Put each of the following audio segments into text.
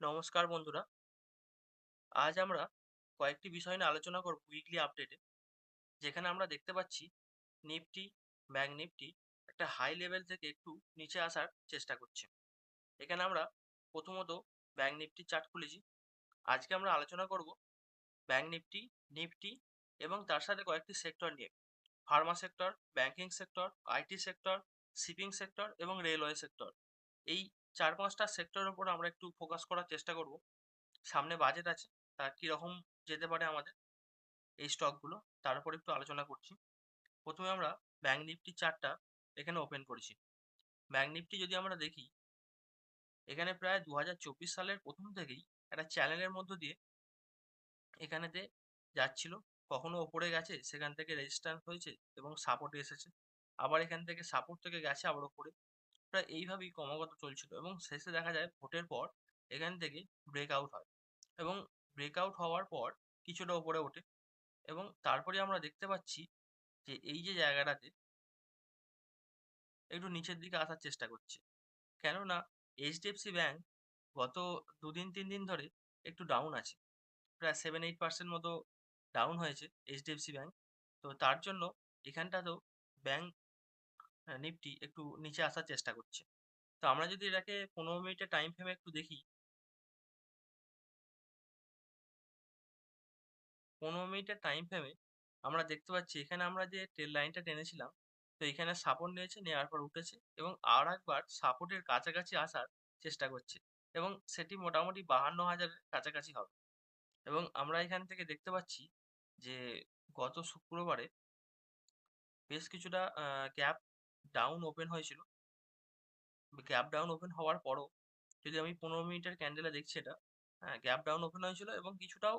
নমস্কার বন্ধুরা। আজ আমরা কয়েকটি বিষয় নিয়ে আলোচনা করব উইকলি আপডেটে। যেখানে আমরা দেখতে পাচ্ছি নিফটি, ব্যাংক নিফটি একটা হাই লেভেল থেকে একটু নিচে আসার চেষ্টা করছে। এখানে আমরা প্রথমত ব্যাংক নিফটির চার্ট খুলেছি। আজকে আমরা আলোচনা করব ব্যাংক নিফটি, নিফটি এবং তার সাথে কয়েকটি সেক্টর নিয়ে। Pharma sector, banking sector, IT sector, shipping sector এবং রেলওয়ে সেক্টর। এই ৪-৫ টা সেক্টরের উপর আমরা একটু ফোকাস করার চেষ্টা করব। সামনে বাজেট আছে। তা কিরকম যেতে পারে আমাদের এই স্টকগুলো তার উপর একটু আলোচনা করছি। ১ম এ আমরা ব্যাংক নিফটির চার্টটা এখানে ওপেন করেছি। ব্যাংক নিফটি যদি আমরা দেখি, এখানে প্রায় ২০২৪ সালের ১ম থেকেই একটা চ্যানেলের মধ্য দিয়ে এখানেতে যাচ্ছিল। কখনো ওপরে গেছে, সেখান থেকে রেজিস্ট্যান্স হয়েছে এবং সাপোর্টে এসেছে। আবার এখান থেকে সাপোর্ট থেকে গেছে আবার ওপরে। প্রায় এইভাবেই ক্রমাগত চলছিল এবং শেষে দেখা যায় ভোটের পর এখান থেকে ব্রেকআউট হয় এবং ব্রেকআউট হওয়ার পর কিছুটা উপরে ওঠে এবং তারপরে আমরা দেখতে পাচ্ছি যে এই যে জায়গাটাতে একটু নিচের দিকে আসার চেষ্টা করছে। কেননা এইচডিএফসি ব্যাংক গত ২ দিন ৩ দিন ধরে একটু ডাউন আছে। প্রায় 7-8% মতো ডাউন হয়েছে এইচডিএফসি ব্যাংক। তো তার জন্য এখানটাতেও ব্যাংক নিফটি একটু নিচে আসার চেষ্টা করছে। তো আমরা যদি এটাকে ১৫ মিনিটের টাইম ফ্রেমে একটু দেখি, ১৫ মিনিটের টাইম ফ্রেমে আমরা দেখতে পাচ্ছি এখানে আমরা যে ট্রেল লাইনটা টেনেছিলাম, তো এখানে সাপোর্ট নিয়েছে, নেওয়ার পর উঠেছে এবং আরেকবার সাপোর্টের কাছাকাছি আসার চেষ্টা করছে এবং সেটি মোটামুটি ৫২,০০০ এর কাছাকাছি হবে এবং আমরা এখান থেকে দেখতে পাচ্ছি যে গত শুক্রবারে বেশ কিছুটা গ্যাপ ডাউন ওপেন হয়েছিল। গ্যাপ ডাউন ওপেন হওয়ার পরও যদি আমি ১৫ মিনিটের ক্যান্ডেলে দেখছি এটা, হ্যাঁ, গ্যাপ ডাউন ওপেন হয়েছিল এবং কিছুটাও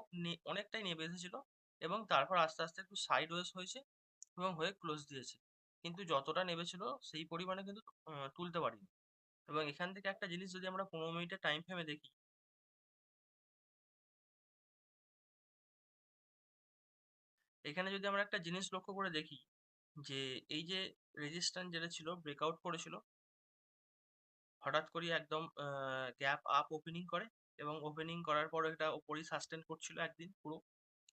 অনেকটাই নেমে এসেছিল এবং তারপর আস্তে, আস্তে একটু সাইডওয়েজ হয়েছে এবং হয়ে ক্লোজ দিয়েছে। কিন্তু যতটা নেমেছিল সেই পরিমাণে কিন্তু তুলতে পারিনি এবং এখান থেকে একটা জিনিস যদি আমরা ১৫ মিনিটের টাইম ফ্রেমে দেখি, এখানে যদি আমরা একটা জিনিস লক্ষ্য করে দেখি যে এই যে রেজিস্ট্যান্স যেটা ছিল ব্রেকআউট করেছিল, হঠাৎ করেই একদম গ্যাপ আপ ওপেনিং করে এবং ওপেনিং করার পর এটা ওপরেই সাস্টেন করছিল একদিন পুরো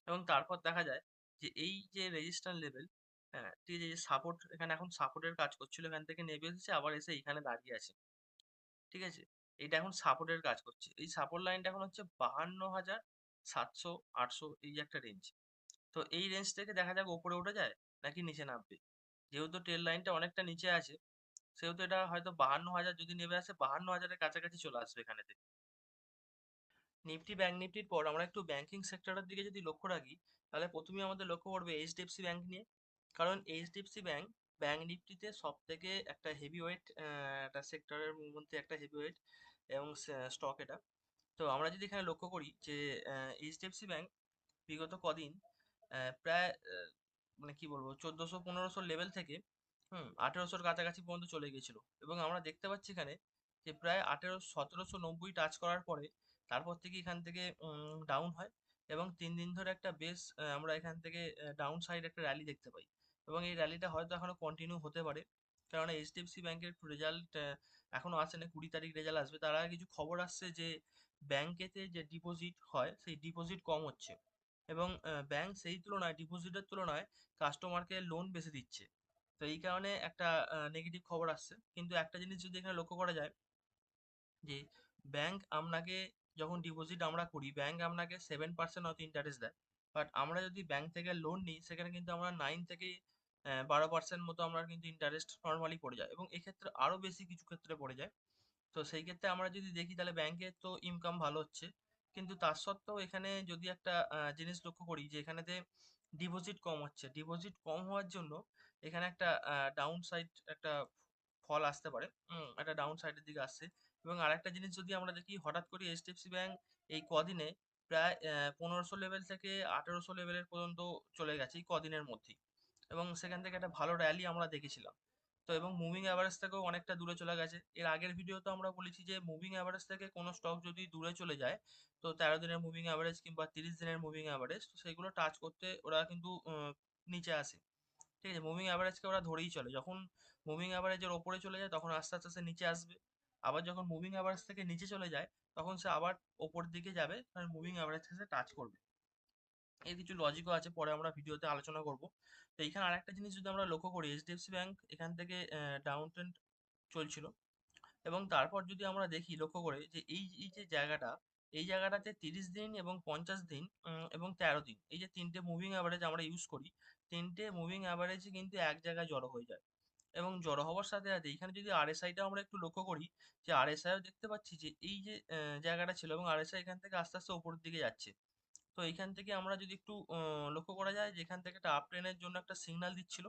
এবং তারপর দেখা যায় যে এই যে রেজিস্ট্যান্স লেভেল, হ্যাঁ, ঠিক আছে, যে সাপোর্ট এখানে এখন সাপোর্টের কাজ করছিল, এখান থেকে নেমে এসেছে আবার এসে এখানে দাঁড়িয়ে আছে। ঠিক আছে? এটা এখন সাপোর্টের কাজ করছে। এই সাপোর্ট লাইনটা এখন হচ্ছে ৫২,৭০০-৮০০, এই যে একটা রেঞ্জ। তো এই রেঞ্জ থেকে দেখা যাক উপরে উঠে যায় নাকি নিচে নামবে। যেহেতু ট্রেল লাইনটা অনেকটা নিচে আছে, সেহেতু এটা হয়তো ৫২,০০০ যদি নেমে আসে ৫২,০০০ এর কাছাকাছি চলে আসবে এখানেতে। নিফটি, ব্যাংক নিফটির পর আমরা একটু ব্যাংকিং সেক্টরের দিকে যদি লক্ষ্য রাখি, তাহলে ১ম এই আমাদের লক্ষ্য করবে এইচডিএফসি ব্যাংক নিয়ে। কারণ এইচডিএফসি ব্যাংক ব্যাংক নিফটিতে সবথেকে একটা হেভিওয়েট, একটা সেক্টরের মধ্যে একটা হেভিওয়েট এবং স্টক এটা। তো আমরা যদি এখানে লক্ষ্য করি যে এইচডিএফসি ব্যাংক বিগত কদিন প্রায় মানে কি বলবো, ১৪০০-১৫০০ লেভেল থেকে ১৮০০-র কাছাকাছি পর্যন্ত চলে গিয়েছিল এবং আমরা দেখতে পাচ্ছি এখানে যে প্রায় ১৭৯০ টাচ করার পরে তারপর থেকে এখান থেকে ডাউন হয় এবং ৩ দিন ধরে একটা বেশ আমরা এখান থেকে ডাউন সাইড একটা র্যালি দেখতে পাই এবং এই র্যালিটা হয়তো এখনো কন্টিনিউ হতে পারে। কারণ এইচডিএফসি ব্যাংকের একটু রেজাল্ট এখনো আসেনি, ২০ তারিখ রেজাল্ট আসবে। তার আগে কিছু খবর আসছে যে ব্যাংকেতে যে ডিপোজিট হয় সেই ডিপোজিট কম হচ্ছে এবং ব্যাংক সেই তুলনায় ডিপোজিটের তুলনায় কাস্টমারকে লোন বেশি দিচ্ছে। তো এই কারণে একটা নেগেটিভ খবর আসছে। কিন্তু একটা জিনিস যদি এখানে লক্ষ্য করা যায় যে ব্যাংক আপনাকে যখন ডিপোজিট আমরা করি, ব্যাংক আপনাকে 7% হয়তো ইন্টারেস্ট দেয়। বাট আমরা যদি ব্যাংক থেকে লোন নিই, সেখানে কিন্তু আমরা 9 থেকে 12% মতো আমরা কিন্তু ইন্টারেস্ট নরমালি পড়ে যায় এবং এক্ষেত্রে আরো বেশি কিছু ক্ষেত্রে পড়ে যায়। তো সেই ক্ষেত্রে আমরা যদি দেখি তাহলে ব্যাংকের তো ইনকাম ভালো হচ্ছে। কিন্তু তার সত্ত্বেও এখানে যদি একটা জিনিস লক্ষ্য করি যে এখানেতে ডিপোজিট কম হচ্ছে। ডিপোজিট কম হওয়ার জন্য এখানে একটা ডাউন সাইড একটা ফল আসতে পারে। একটা ডাউন সাইড এর দিকে আসছে। এবং আরেকটা জিনিস যদি আমরা দেখি, হঠাৎ করে এইচডিএফসি ব্যাংক এই কদিনে প্রায় ১৫০০ লেভেল থেকে ১৮০০ লেভেলের পর্যন্ত চলে গেছে এই কদিনের মধ্যেই। এবং সেখান থেকে একটা ভালো র‍্যালি আমরা দেখেছিলাম। তো এবং মুভিং অ্যাভারেজ থেকেও অনেকটা দূরে চলে গেছে। এর আগের ভিডিওতে আমরা বলেছি যে মুভিং অ্যাভারেজ থেকে কোনো স্টক যদি দূরে চলে যায়, তো ১৩ দিনের মুভিং অ্যাভারেজ কিংবা ৩০ দিনের মুভিং অ্যাভারেজ, তো সেগুলো টাচ করতে ওরা কিন্তু নিচে আসে। ঠিক আছে? মুভিং অ্যাভারেজকে ওরা ধরেই চলে। যখন মুভিং অ্যাভারেজের ওপরে চলে যায় তখন আস্তে, আস্তে সে নিচে আসবে। আবার যখন মুভিং অ্যাভারেজ থেকে নিচে চলে যায় তখন সে আবার ওপর দিকে যাবে, কারণ মুভিং অ্যাভারেজকে সে টাচ করবে। এর কিছু লজিকও আছে, পরে আমরা ভিডিওতে আলোচনা করব। তো এইখানে আরেকটা জিনিস যদি আমরা লক্ষ্য করি, এইচডিএফসি ব্যাংক এখান থেকে ডাউন ট্রেন্ড চলছিল, এবং তারপর যদি আমরা দেখি লক্ষ্য করে যে এই যে জায়গাটা, এই জায়গাটাতে 30 দিন এবং 50 দিন এবং 13 দিন, এই যে তিনটে মুভিং অ্যাভারেজ আমরা ইউজ করি, তিনটে মুভিং অ্যাভারেজই কিন্তু এক জায়গায় জড়ো হয়ে যায়। এবং জড়ো হওয়ার সাথে সাথে এখানে যদি আরএসআইটা আমরা একটু লক্ষ্য করি, যে আরএসআইও দেখতে পাচ্ছি যে এই যে জায়গাটা ছিল, এবং আরএসআই এখান থেকে আস্তে আস্তে উপরের দিকে যাচ্ছে। তো এইখান থেকে আমরা যদি একটু লক্ষ্য করা যায় যে এখান থেকে একটা আপ ট্রেনের জন্য একটা সিগন্যাল দিচ্ছিল,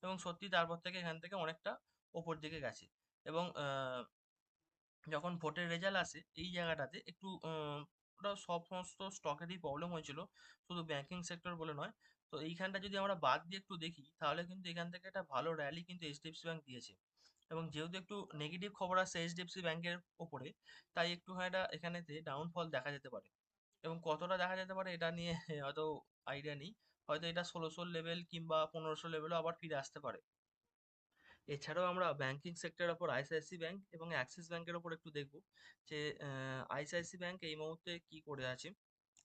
এবং সত্যি তারপর থেকে এখান থেকে অনেকটা ওপর দিকে গেছে। এবং যখন ভোটের রেজাল্ট আসে এই জায়গাটাতে একটু ওটা সমস্ত স্টকেরই প্রবলেম হয়েছিল, শুধু ব্যাংকিং সেক্টর বলে নয়। তো এইখানটা যদি আমরা বাদ দিয়ে একটু দেখি, তাহলে কিন্তু এখান থেকে একটা ভালো র্যালি কিন্তু এইচডিএফসি ব্যাংক দিয়েছে। এবং যেহেতু একটু নেগেটিভ খবর আসছে এইচডিএফসি ব্যাংকের ওপরে, তাই একটুখানি এটা এখানেতে ডাউনফল দেখা যেতে পারে। এবং কতটা দেখা যেতে পারে এটা নিয়ে হয়তো আইডিয়া নেই, হয়তো এটা 1600 লেভেল কিংবা 1500 লেভেলও আবার ফিরে আসতে পারে। এছাড়াও আমরা ব্যাংকিং সেক্টরের ওপর আইসিআইসি ব্যাংক এবং অ্যাক্সিস ব্যাংকের ওপর একটু দেখব, যে আইসিআইসি ব্যাংক এই মুহূর্তে কি করে আছে।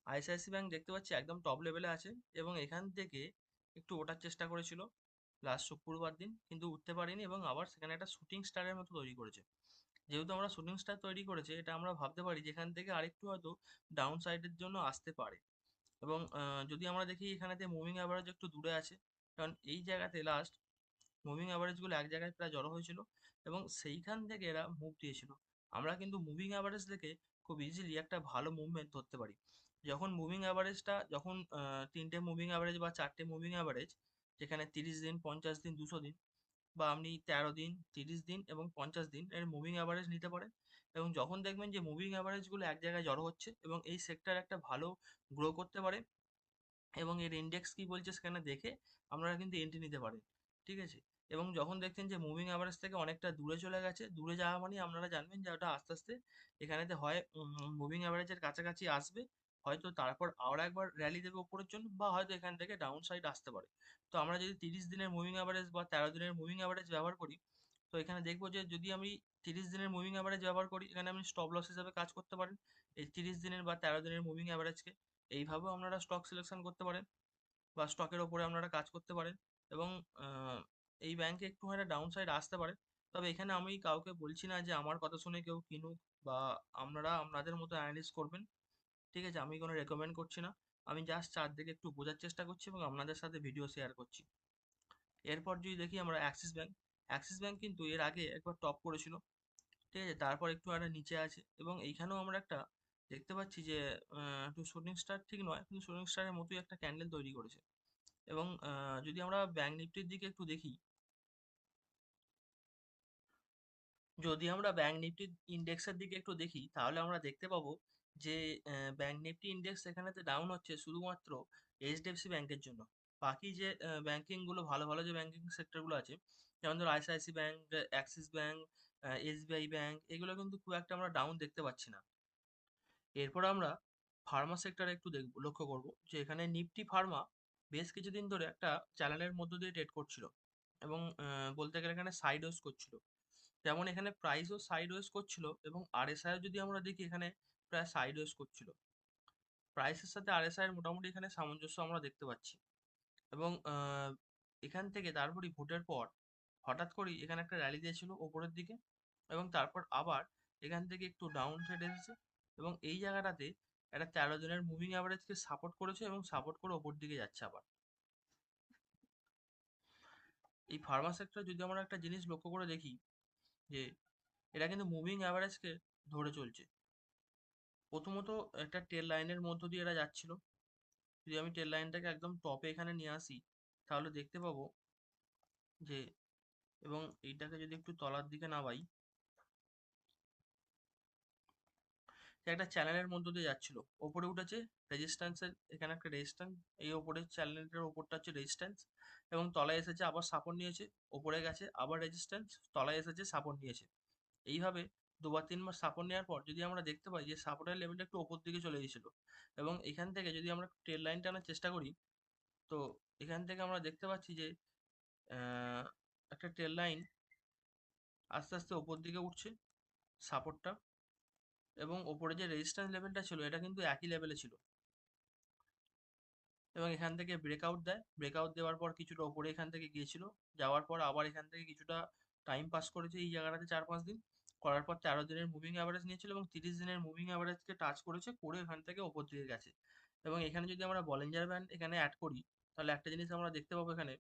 আইসিআইসি ব্যাংক দেখতে পাচ্ছি একদম টপ লেভেলে আছে, এবং এখান থেকে একটু ওঠার চেষ্টা করেছিল লাস্ট শুক্রবার দিন, কিন্তু উঠতে পারেনি, এবং আবার সেখানে একটা শুটিং স্টারের মতো তৈরি করেছে। যেহেতু আমরা শুটিং স্টার তৈরি করেছে, এটা আমরা ভাবতে পারি যেখান থেকে আরেকটু হয়তো ডাউন সাইডের জন্য আসতে পারে। এবং যদি আমরা দেখি এখানেতে মুভিং অ্যাভারেজ একটু দূরে আছে, কারণ এই জায়গাতে লাস্ট মুভিং অ্যাভারেজগুলো এক জায়গায় প্রায় জড়ো হয়েছিল, এবং সেইখান থেকে এরা মুভ দিয়েছিল। আমরা কিন্তু মুভিং অ্যাভারেজ দেখে খুব ইজিলি একটা ভালো মুভমেন্ট ধরতে পারি। যখন মুভিং অ্যাভারেজটা যখন তিনটে মুভিং অ্যাভারেজ বা চারটে মুভিং অ্যাভারেজ, যেখানে 30 দিন, 50 দিন, 200 দিন, বা আপনি 13 দিন, 30 দিন এবং 50 দিন এর মুভিং অ্যাভারেজ নিতে পারেন। এবং যখন দেখবেন যে মুভিং অ্যাভারেজগুলো এক জায়গায় জড়ো হচ্ছে এবং এই সেক্টর একটা ভালো গ্রো করতে পারে, এবং এর ইন্ডেক্স কি বলছে সেখানে দেখে আপনারা কিন্তু এন্ট্রি নিতে পারেন। ঠিক আছে? এবং যখন দেখছেন যে মুভিং অ্যাভারেজ থেকে অনেকটা দূরে চলে গেছে, দূরে যাওয়া মানে আপনারা জানবেন যে ওটা আস্তে আস্তে এখানেতে হয় মুভিং অ্যাভারেজের কাছাকাছি আসবে, হয়তো তারপর আরও একবার র্যালি দেবে উপরের জন্য, বা হয়তো এখান থেকে ডাউন সাইড আসতে পারে। তো আমরা যদি 30 দিনের মুভিং অ্যাভারেজ বা 13 দিনের মুভিং অ্যাভারেজ ব্যবহার করি, তো এখানে দেখবো যে যদি আমি 30 দিনের মুভিং অ্যাভারেজ ব্যবহার করি, এখানে আপনি স্টপ লস হিসাবে কাজ করতে পারেন এই 30 দিনের বা 13 দিনের মুভিং অ্যাভারেজকে। এইভাবেও আপনারা স্টক সিলেকশন করতে পারেন, বা স্টকের ওপরে আপনারা কাজ করতে পারেন। এবং আহ, এই ব্যাংকে একটুখানি ডাউন সাইড আসতে পারে। তবে এখানে আমি কাউকে বলছি না যে আমার কথা শুনে কেউ কিনুক, বা আপনারা আপনাদের মতো অ্যানালিস করবেন। ঠিক আছে? আমি কোনো রেকমেন্ড করছি না, আমি জাস্ট চারদিকে একটু বোঝার চেষ্টা করছি এবং আপনাদের সাথে ভিডিও শেয়ার করছি। এরপর যদি দেখি আমরা অ্যাক্সিস ব্যাংক, অ্যাক্সিস ব্যাংক কিন্তু এর আগে একবার টপ করেছিল। ঠিক আছে? তারপর একটু একটা নিচে আছে, এবং এইখানেও আমরা একটা দেখতে পাচ্ছি যে একটু শুটিং স্টার ঠিক নয়, কিন্তু শুটিং স্টারের মতোই একটা ক্যান্ডেল তৈরি করেছে। এবং যদি আমরা ব্যাংক নিফটির দিকে একটু দেখি, যদি আমরা ব্যাংক নিফটি ইন্ডেক্সের দিকে একটু দেখি, তাহলে আমরা দেখতে পাবো যে ব্যাংক নিফটি ইন্ডেক্স এখানেতে ডাউন হচ্ছে শুধুমাত্র এইচডিএফসি ব্যাংকের জন্য। বাকি যে ব্যাংকিং গুলো, ভালো ভালো যে ব্যাংকিং সেক্টরগুলো আছে, যেমন ধরো ICICI bank, Axis bank, SBI bank, এগুলো কিন্তু খুব একটা আমরা ডাউন দেখতে পাচ্ছি না। এরপর আমরা ফার্মা সেক্টরে একটু দেখব, লক্ষ্য করব যে এখানে নিফটি ফার্মা বেশ কিছুদিন ধরে একটা চ্যানেলের মধ্য দিয়ে ট্রেড করছিল, এবং বলতে গেলে এখানে সাইড ওয়েজ করছিল। যেমন এখানে প্রাইসও সাইড ওয়েজ করছিল, এবং আরএসআইও যদি আমরা দেখি এখানে প্রায় সাইড ওয়েজ করছিল। প্রাইসের সাথে আরএসআই এর মোটামুটি এখানে সামঞ্জস্য আমরা দেখতে পাচ্ছি। এবং এখান থেকে তারপরই ভোটের পর হঠাৎ করেই এখানে একটা র্যালি দিয়েছিল ওপরের দিকে, এবং তারপর আবার এখান থেকে একটু ডাউন ট্রেড এসেছে, এবং এই জায়গাটাতে একটা 13 দিনের মুভিং অ্যাভারেজকে সাপোর্ট করেছে, এবং সাপোর্ট করে ওপর দিকে যাচ্ছে আবার। এই ফার্মা সেক্টর যদি আমরা একটা জিনিস লক্ষ্য করে দেখি, যে এরা কিন্তু মুভিং অ্যাভারেজকে ধরে চলছে। প্রথমত একটা টেল লাইনের মধ্য দিয়ে এরা যাচ্ছিল। যদি আমি টেল লাইনটাকে একদম টপে এখানে নিয়ে আসি, তাহলে দেখতে পাবো যে, এবং এইটাকে যদি একটু তলার দিকে নামাই, যে একটা চ্যানেলের মধ্য দিয়ে যাচ্ছিল, ওপরে উঠেছে রেজিস্ট্যান্সের, এখানে একটা রেজিস্ট্যান্স, এই ওপরের চ্যানেলটার ওপরটা হচ্ছে রেজিস্ট্যান্স, এবং তলায় এসেছে আবার সাপোর্ট নিয়েছে, ওপরে গেছে আবার রেজিস্ট্যান্স, তলায় এসেছে সাপোর্ট নিয়েছে। এইভাবে দুবার তিনবার সাপোর্ট নেওয়ার পর যদি আমরা দেখতে পাই যে সাপোর্টের লেভেলটা একটু ওপর দিকে চলে গেছিল, এবং এখান থেকে যদি আমরা ট্রেল লাইন টানার চেষ্টা করি, তো এখান থেকে আমরা দেখতে পাচ্ছি যে একটা ট্রেল লাইন আস্তে আস্তে ওপর দিকে উঠছে, সাপোর্টটা, এবং ওপরে যে রেজিস্ট্যান্স লেভেলটা ছিল এটা কিন্তু একই লেভেলে ছিল। এবং এখান থেকে ব্রেকআউট দেয়, ব্রেকআউট দেওয়ার পর কিছুটা ওপরে এখান থেকে গিয়েছিল, যাওয়ার পর আবার এখান থেকে কিছুটা টাইম পাস করেছে এই জায়গাটাতে 4-5 দিন, করার পর 13 দিনের মুভিং অ্যাভারেজ নিয়েছিল এবং 30 দিনের মুভিং অ্যাভারেজকে টাচ করেছে, করে এখান থেকে ওপর দিকে গেছে। এবং এখানে যদি আমরা বলিঞ্জার ব্যান্ড এখানে অ্যাড করি, তাহলে একটা জিনিস আমরা দেখতে পাবো এখানে,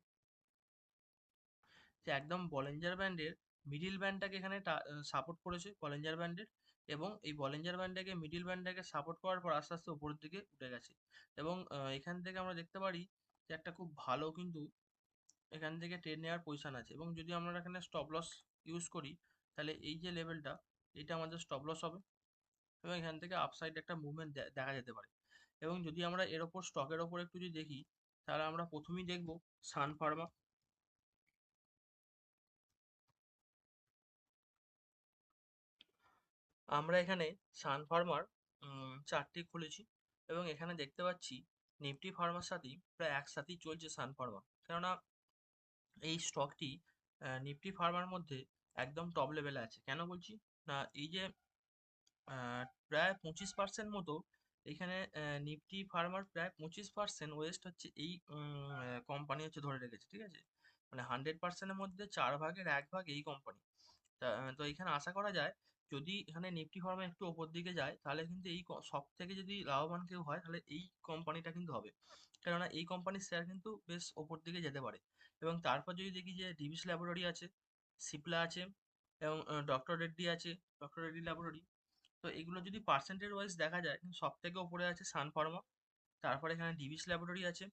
যে একদম বলিঞ্জার ব্যান্ডের মিডিল ব্যান্ডটাকে এখানে সাপোর্ট করেছে বলিঞ্জার ব্যান্ডের, এবং এই বলিঞ্জার ব্যান্ডটাকে মিডিল ব্যান্ডটাকে সাপোর্ট করার পর আস্তে আস্তে উপরের দিকে উঠে গেছে। এবং এখান থেকে আমরা দেখতে পারি যে একটা খুব ভালো কিন্তু এখান থেকে ট্রেড নেওয়ার পজিশন আছে। এবং যদি আমরা এখানে স্টপ লস ইউজ করি, তাহলে এই যে লেভেলটা, এটা আমাদের স্টপ লস হবে, এবং এখান থেকে আপসাইড একটা মুভমেন্ট দেখা যেতে পারে। এবং যদি আমরা এর ওপর স্টকের ওপর একটু যদি দেখি, তাহলে আমরা প্রথমেই দেখব সান ফার্মা। আমরা এখানে সান ফার্মার চার্টটি খুলেছি, এবং এখানে দেখতে পাচ্ছি নিফটি ফার্মার সাথেই প্রায় একসাথেই চলছে সান ফার্মা। কেননা এই স্টকটি নিফটি ফার্মার মধ্যে একদম টপ লেভেলে আছে। কেন বলছি না, এই যে প্রায় 25% মতো এখানে নিফটি ফার্মার প্রায় 25% ওয়েস্ট হচ্ছে এই কোম্পানি হচ্ছে ধরে রেখেছে, ঠিক আছে? মানে 100%-এর মধ্যে 4 ভাগের 1 ভাগ এই কোম্পানি। তো এখানে আশা করা যায়, যদি এখানে নিফটি ফার্মা একটু ওপর দিকে যায়, তাহলে কিন্তু এই সব থেকে যদি লাভবান কেউ হয়, তাহলে এই কোম্পানিটা কিন্তু হবে। কেননা এই কোম্পানির শেয়ার কিন্তু বেশ ওপর দিকে যেতে পারে। এবং তারপর যদি দেখি যে ডিভিস ল্যাবরেটরি আছে, সিপলা আছে, এবং ডক্টর রেড্ডি আছে, ডক্টর রেড্ডি ল্যাবরেটরি। তো এগুলো যদি পার্সেন্টেজ ওয়াইজ দেখা যায়, সব থেকে ওপরে আছে সান ফার্মা, তারপরে এখানে ডিভিস ল্যাবরেটরি আছে,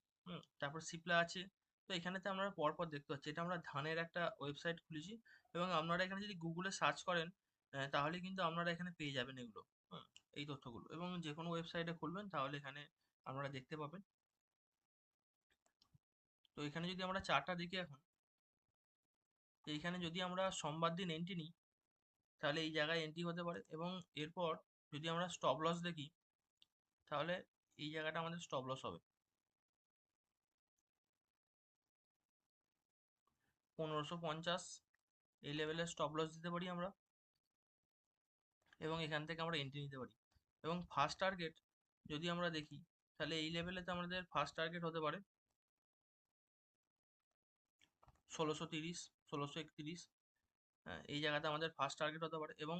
তারপর সিপলা আছে। তো এখানেতে আমরা পরপর দেখতে পাচ্ছি, এটা আমরা ধানের একটা ওয়েবসাইট খুলেছি, এবং আপনারা এখানে যদি গুগলে সার্চ করেন, তাহলে কিন্তু আপনারা এখানে পেয়ে যাবেন এগুলো, হুম, এই তথ্যগুলো। এবং যে কোনো ওয়েবসাইটে খুলবেন তাহলে এখানে আপনারা দেখতে পাবেন। তো এখানে যদি আমরা চার্টটা দেখি এখন, তো এখানে যদি আমরা সোমবার দিন এন্ট্রি নিই, তাহলে এই জায়গায় এন্ট্রি হতে পারে। এবং এরপর যদি আমরা স্টপ লস দেখি, তাহলে এই জায়গাটা আমাদের স্টপ লস হবে 1550, এই লেভেলের স্টপ লস দিতে পারি আমরা, এবং এখান থেকে আমরা এন্ট্রি নিতে পারি। এবং ফার্স্ট টার্গেট যদি আমরা দেখি, তাহলে এই লেভেলেতে আমাদের ফার্স্ট টার্গেট হতে পারে 1630, 1631। হ্যাঁ, এই জায়গাতে আমাদের ফার্স্ট টার্গেট হতে পারে। এবং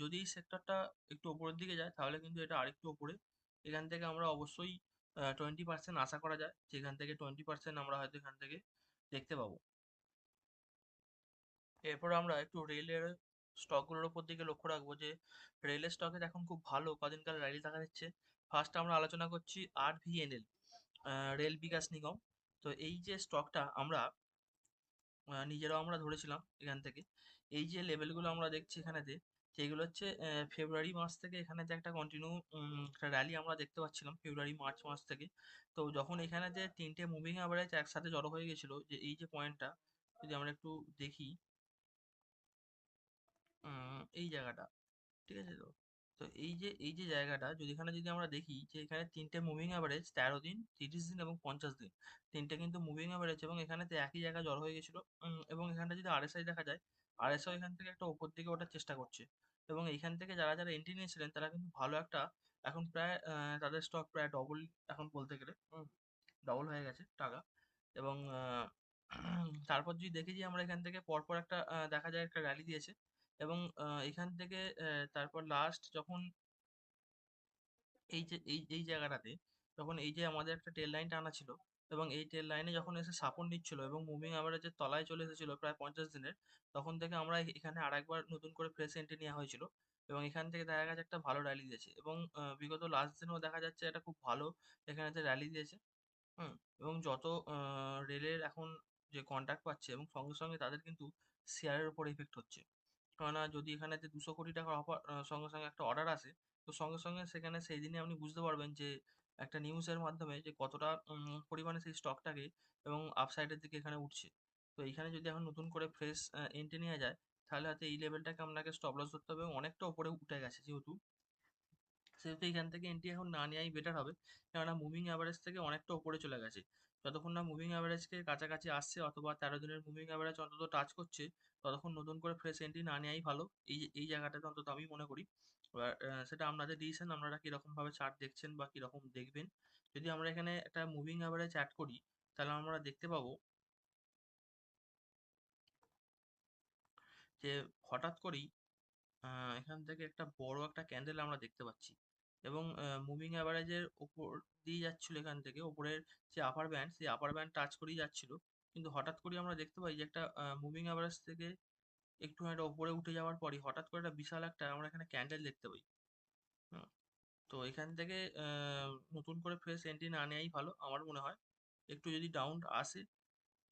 যদি এই সেক্টরটা একটু উপরের দিকে যায়, তাহলে কিন্তু এটা আরেকটু উপরে। এখান থেকে আমরা অবশ্যই 20% আশা করা যায়, যেখান থেকে 20% আমরা হয়তো এখান থেকে দেখতে পাবো। এরপর আমরা একটু রেলের স্টকগুলোর উপর দিকে লক্ষ্য রাখবো, যে রেলের স্টকের এখন খুব ভালো কদিনকাল র্যালি দেখা যাচ্ছে। ফার্স্ট আমরা আলোচনা করছি RVNL, রেল বিকাশ নিগম। তো এই যে স্টকটা আমরা নিজেরাও আমরা ধরেছিলাম এখান থেকে, এই যে লেভেলগুলো আমরা দেখছি এখানেতে, যেগুলো হচ্ছে ফেব্রুয়ারি মাস থেকে এখানেতে একটা কন্টিনিউ একটা র্যালি আমরা দেখতে পাচ্ছিলাম ফেব্রুয়ারি মার্চ মাস থেকে। তো যখন এখানে যে তিনটে মুভিং অ্যাভারেজ একসাথে জড়ো হয়ে গেছিলো, যে এই যে পয়েন্টটা যদি আমরা একটু দেখি, এই জায়গাটা, ঠিক আছে? তো তো এই যে জায়গাটা, যদি এখানে যদি আমরা দেখি যে এখানে তিনটে মুভিং অ্যাভারেজ 13 দিন, 30 দিন এবং 50 দিন, তিনটে কিন্তু মুভিং অ্যাভারেজ, এবং এখানেতে একই জায়গায় জড়ো হয়ে গেছিলো। এবং এখানটা যদি RSI দেখা যায়, RSI এখান থেকে একটা উপর দিকে ওঠার চেষ্টা করছে। এবং এইখান থেকে যারা যারা এন্ট্রি নিয়েছিলেন, তারা কিন্তু ভালো একটা, এখন প্রায় তাদের স্টক প্রায় ডবল, এখন বলতে গেলে ডবল হয়ে গেছে টাকা। এবং তারপর যদি দেখি যে আমরা এখান থেকে পরপর একটা দেখা যায় একটা র্যালি দিয়েছে। এবং এখান থেকে তারপর লাস্ট যখন এই জায়গাটাতে, যখন এই যে আমাদের একটা টেল লাইন টানা ছিল, এবং এই টেল লাইনে যখন এসে সাপোর্ট নিচ্ছিল এবং মুভিং অ্যাভারেজের তলায় চলে এসেছিল প্রায় 50 দিনের, তখন থেকে আমরা এখানে আরেকবার নতুন করে ফ্রেশ এন্ট্রি নেওয়া হয়েছিল। এবং এখান থেকে দেখা গেছে একটা ভালো র্যালি দিয়েছে, এবং বিগত লাস্ট দিনেও দেখা যাচ্ছে এটা খুব ভালো এখানেতে র্যালি দিয়েছে। হুম। এবং যত রেলের এখন যে কন্ট্রাক্ট পাচ্ছে, এবং সঙ্গে সঙ্গে তাদের কিন্তু শেয়ারের উপর ইফেক্ট হচ্ছে। কেননা যদি এখানেতে 200 কোটি টাকার অফার, সঙ্গে সঙ্গে একটা অর্ডার আসে, তো সঙ্গে সঙ্গে সেখানে সেই দিনই আপনি বুঝতে পারবেন যে একটা নিউজের মাধ্যমে যে কতটা পরিমাণে সেই স্টকটাকে এবং আপসাইডের দিকে এখানে উঠছে। তো এইখানে যদি এখন নতুন করে ফ্রেশ এন্ট্রি নেওয়া যায়, তাহলে হয়তো এই লেভেলটাকে আপনাকে স্টপ লস ধরতে হবে, এবং অনেকটা উপরে উঠে গেছে যেহেতু। সেহেতু এখান থেকে এন্ট্রি এখন না নেওয়াই বেটার হবে, কেননা মুভিং অ্যাভারেজ থেকে অনেকটা উপরে চলে গেছে। যতক্ষণ না মুভিং অ্যাভারেজকে কাছাকাছি আসছে অথবা 13 দিনের মুভিং অ্যাভারেজ অন্তত টাচ করছে, ততক্ষণ নতুন করে ফ্রেশ এন্ট্রি না নেওয়াই ভালো। এই জায়গাটাতে অন্তত আমি মনে করি। এবার সেটা আপনাদের ডিসিশন, আপনারা কীরকমভাবে চার্ট দেখছেন বা কীরকম দেখবেন। যদি আমরা এখানে একটা মুভিং অ্যাভারেজ অ্যাড করি, তাহলে আমরা দেখতে পাবো যে হঠাৎ করেই এখান থেকে একটা বড় একটা ক্যান্ডেল আমরা দেখতে পাচ্ছি, এবং মুভিং অ্যাভারেজের ওপর দিয়ে যাচ্ছিল এখান থেকে, ওপরের যে আপার ব্যান্ড, সেই আপার ব্যান্ড টাচ করেই যাচ্ছিল। কিন্তু হঠাৎ করে আমরা দেখতে পাই যে একটা মুভিং অ্যাভারেজ থেকে একটু একটা ওপরে উঠে যাওয়ার পরই হঠাৎ করে একটা বিশাল একটা আমরা এখানে ক্যান্ডেল দেখতে পাই। হুম, তো এখান থেকে নতুন করে ফ্রেশ এন্ট্রি না নেওয়াই ভালো আমার মনে হয়। একটু যদি ডাউন আসে,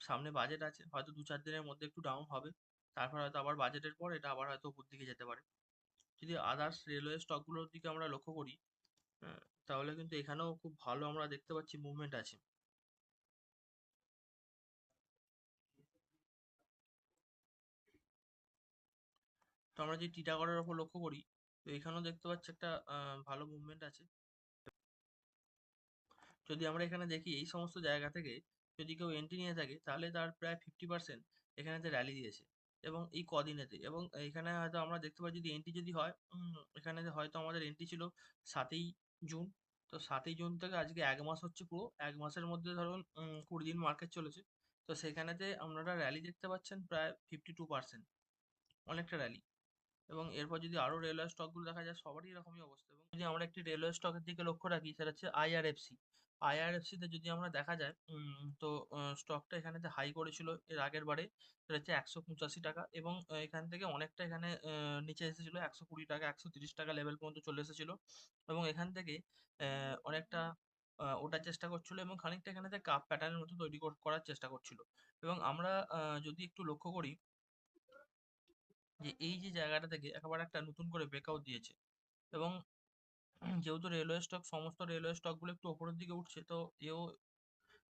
সামনে বাজেট আছে, হয়তো 2-4 দিনের মধ্যে একটু ডাউন হবে, তারপর হয়তো আবার বাজেটের পর এটা আবার হয়তো উপর দিকে যেতে পারে। যদি আদার্স রেলওয়ে স্টকগুলোর দিকে আমরা লক্ষ্য করি, আহ, তাহলে কিন্তু এখানেও খুব ভালো আমরা দেখতে পাচ্ছি মুভমেন্ট আছে। তো আমরা যদি টিটাগড়ের ওপর লক্ষ্য করি, তো এখানেও দেখতে পাচ্ছি একটা ভালো মুভমেন্ট আছে। যদি আমরা এখানে দেখি এই সমস্ত জায়গা থেকে যদি কেউ এন্ট্রি নিয়ে থাকে, তাহলে তার প্রায় 50% এখানেতে র্যালি দিয়েছে, এবং এই কদিনেতে। এবং এখানে হয়তো আমরা দেখতে পাই যদি এন্ট্রি যদি হয়, এখানে হয়তো আমাদের এন্ট্রি ছিল 7ই জুন। তো 7ই জুন থেকে আজকে 1 মাস হচ্ছে, পুরো 1 মাসের মধ্যে ধরুন 20 দিন মার্কেট চলেছে। তো সেখানেতে আপনারা র্যালি দেখতে পাচ্ছেন প্রায় 52%, অনেকটা র্যালি। এবং এরপর যদি আরো রেলওয়ে স্টকগুলো দেখা যায়, সবারই এরকমই অবস্থা। এবং যদি আমরা একটি রেলওয়ে স্টকের দিকে লক্ষ্য রাখি, সেটা হচ্ছে আইআরএফসি। আইআরএফসি তে যদি আমরা দেখা যায়, তো স্টকটা এখানেতে হাই করেছিল এর আগের বারে, সেটা হচ্ছে 185 টাকা, এবং এখান থেকে অনেকটা এখানে নিচে এসেছিল 120 টাকা, 130 টাকা লেভেল পর্যন্ত চলে এসেছিল। এবং এখান থেকে অনেকটা ওঠার চেষ্টা করছিল, এবং খানিকটা এখানে কাপ প্যাটার্নের মতো তৈরি করার চেষ্টা করছিল। এবং আমরা যদি একটু লক্ষ্য করি যে এই যে জায়গাটা থেকে একেবারে একটা নতুন করে ব্রেকআউট দিয়েছে, এবং যেহেতু রেলওয়ে স্টক, সমস্ত রেলওয়ে স্টকগুলো একটু ওপরের দিকে উঠছে, তো এও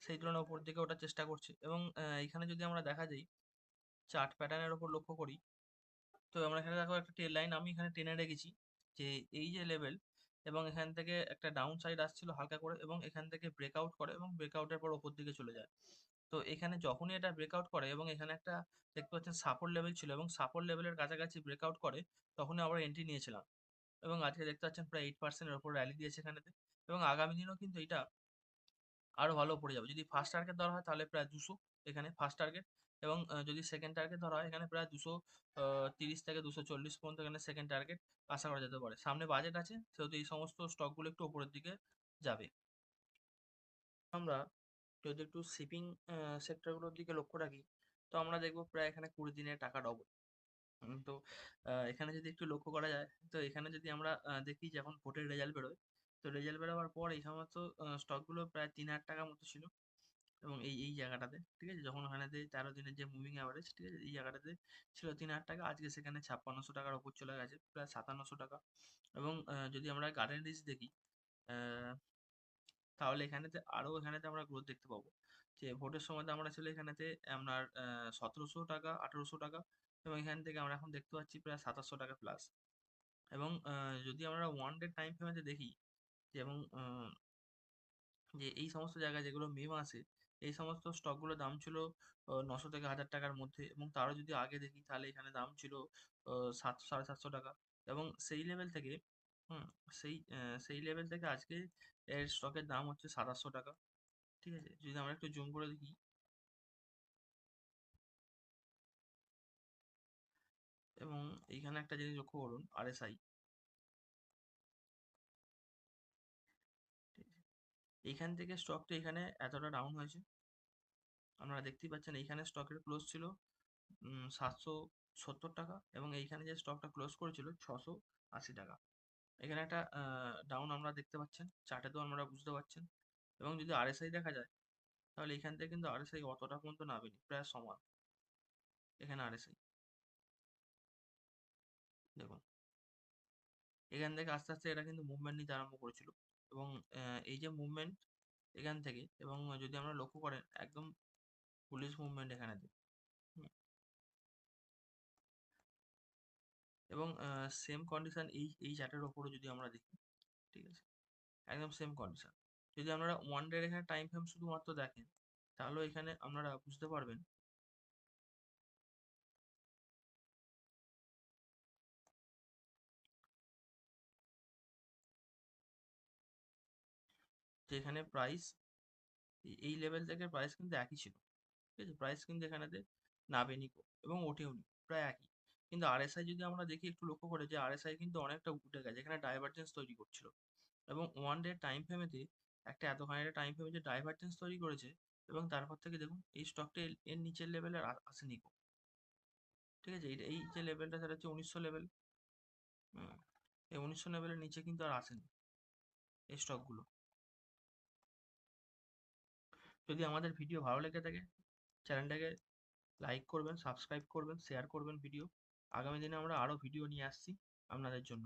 সেই তুলনায় ওপর দিকে ওঠার চেষ্টা করছে। এবং এখানে যদি আমরা দেখা যায় চার্ট প্যাটার্নের ওপর লক্ষ্য করি, তো আমরা এখানে দেখো একটা টেল লাইন আমি এখানে টেনে রেখেছি, যে এই যে লেভেল, এবং এখান থেকে একটা ডাউন সাইড আসছিল হালকা করে, এবং এখান থেকে ব্রেকআউট করে, এবং ব্রেকআউটের পর ওপর দিকে চলে যায়। তো এখানে যখনই এটা ব্রেকআউট করে, এবং এখানে একটা দেখতে পাচ্ছেন সাপোর্ট লেভেল ছিল, এবং সাপোর্ট লেভেলের কাছাকাছি ব্রেকআউট করে, তখনই আবার এন্ট্রি নিয়েছিলাম। এবং আজকে দেখতে পাচ্ছেন প্রায় 8%-এর ওপর র্যালি দিয়েছে এখানেতে। এবং আগামী দিনেও কিন্তু এটা আরো ভালো পড়ে যাবে। যদি ফার্স্ট টার্গেট ধরা হয়, তাহলে প্রায় 200 এখানে ফার্স্ট টার্গেট। এবং যদি সেকেন্ড টার্গেট ধরা হয়, এখানে প্রায় 230 থেকে 240 পর্যন্ত এখানে সেকেন্ড টার্গেট আশা করা যেতে পারে। সামনে বাজেট আছে, সেহেতু এই সমস্ত স্টকগুলো একটু উপরের দিকে যাবে। আমরা যদি একটু শিপিং সেক্টরগুলোর দিকে লক্ষ্য রাখি, তো আমরা দেখবো প্রায় এখানে 20 দিনের টাকা ডবল। তো এখানে যদি একটু লক্ষ্য করা যায়, তো এখানে যদি আমরা দেখি যে এখন ভোটের রেজাল্ট বেরোয়, তো রেজাল্ট বেরোবার পর এই সমস্ত স্টকগুলো প্রায় 3,000 টাকা মতো ছিল। এবং এই জায়গাটাতে, ঠিক আছে, যখন ওখানেতে 13 দিনের যে মুভিং অ্যাভারেজ, ঠিক আছে, এই জায়গাটাতে ছিল 3,000 টাকা, আজকে সেখানে 5600 টাকার ওপর চলে গেছে, প্রায় 5700 টাকা। এবং যদি আমরা গার্ডেন রিচ দেখি, আহ, তাহলে এখানেতে আরো এখানেতে আমরা গ্রোথ দেখতে পাবো। যে ভোটের সময়তে আমরা ছিল এখানেতে আপনার 1700 টাকা, 1800 টাকা, এবং এখান থেকে আমরা এখন দেখতে পাচ্ছি প্রায় 2700 টাকা প্লাস। এবং যদি আমরা 1 ডে টাইম ফ্রেমেতে দেখি, যে এবং যে এই সমস্ত জায়গায় যেগুলো মে মাসে এই সমস্ত স্টকগুলোর দাম ছিল 900 থেকে 1000 টাকার মধ্যে, এবং তারও যদি আগে দেখি, তাহলে এখানে দাম ছিল 700-750 টাকা। এবং সেই লেভেল থেকে, হুম সেই লেভেল থেকে আজকে এর স্টকের দাম হচ্ছে 2700 টাকা। ঠিক আছে, যদি আমরা একটু জুম করে দেখি, এবং এইখানে একটা জিনিস লক্ষ্য করুন, আরএসআই, এইখান থেকে স্টকটা এখানে এতটা ডাউন হয়েছে, আপনারা দেখতেই পাচ্ছেন। এইখানে স্টকের ক্লোজ ছিল 770 টাকা, এবং এইখানে যে স্টকটা ক্লোজ করেছিল 680 টাকা। এখানে একটা ডাউন আমরা দেখতে পাচ্ছেন, চার্টে তো আমরা বুঝতে পারছেন। এবং যদি আরএসআই দেখা যায়, তাহলে এখান থেকে কিন্তু আরএসআই অতটা পর্যন্ত নামেনি, প্রায় সমান। এখানে আরএসআই দেখুন, এখান থেকে আস্তে আস্তে এটা কিন্তু মুভমেন্ট নিতে আরম্ভ করেছিল। এবং এই যে মুভমেন্ট এখান থেকে, এবং যদি আমরা লক্ষ্য করেন একদম পুলিশ মুভমেন্ট এখানে, এবং সেম কন্ডিশন এই চার্টের ওপরও যদি আমরা দেখি, ঠিক আছে, একদম সেম কন্ডিশন। যদি আপনারা ওয়ান ডের এখানে টাইম ফ্রেম শুধুমাত্র দেখেন, তাহলে এখানে আপনারা বুঝতে পারবেন যে এখানে প্রাইস এই লেভেল থেকে প্রাইস কিন্তু একই ছিল। ঠিক আছে, প্রাইস কিন্তু এখানেতে নাবেনি এবং ওঠেও নি, প্রায় একই। কিন্তু আরএসআই যদি আমরা দেখি একটু লক্ষ্য করে, যে আরএসআই কিন্তু অনেকটা উঠে গেছে, এখানে ডাইভারজেন্স তৈরি করছিল। এবং ওয়ান ডে টাইম ফ্রেমেতে একটা এতখানি একটা টাইম ফ্রেমে যে ডাইভারজেন্স তৈরি করেছে, এবং তারপর থেকে দেখুন এই স্টকটা এর নিচের লেভেলে আসেনি গো। ঠিক আছে, এই যে লেভেলটা সেটা হচ্ছে 1900 লেভেল। হুম, এই 1900 লেভেলের নিচে কিন্তু আর আসেনি এই স্টকগুলো। যদি আমাদের ভিডিও ভালো লেগে থাকে, চ্যানেলটাকে লাইক করবেন, সাবস্ক্রাইব করবেন, শেয়ার করবেন ভিডিও। আগামী দিনে আমরা আরও ভিডিও নিয়ে আসছি আপনাদের জন্য।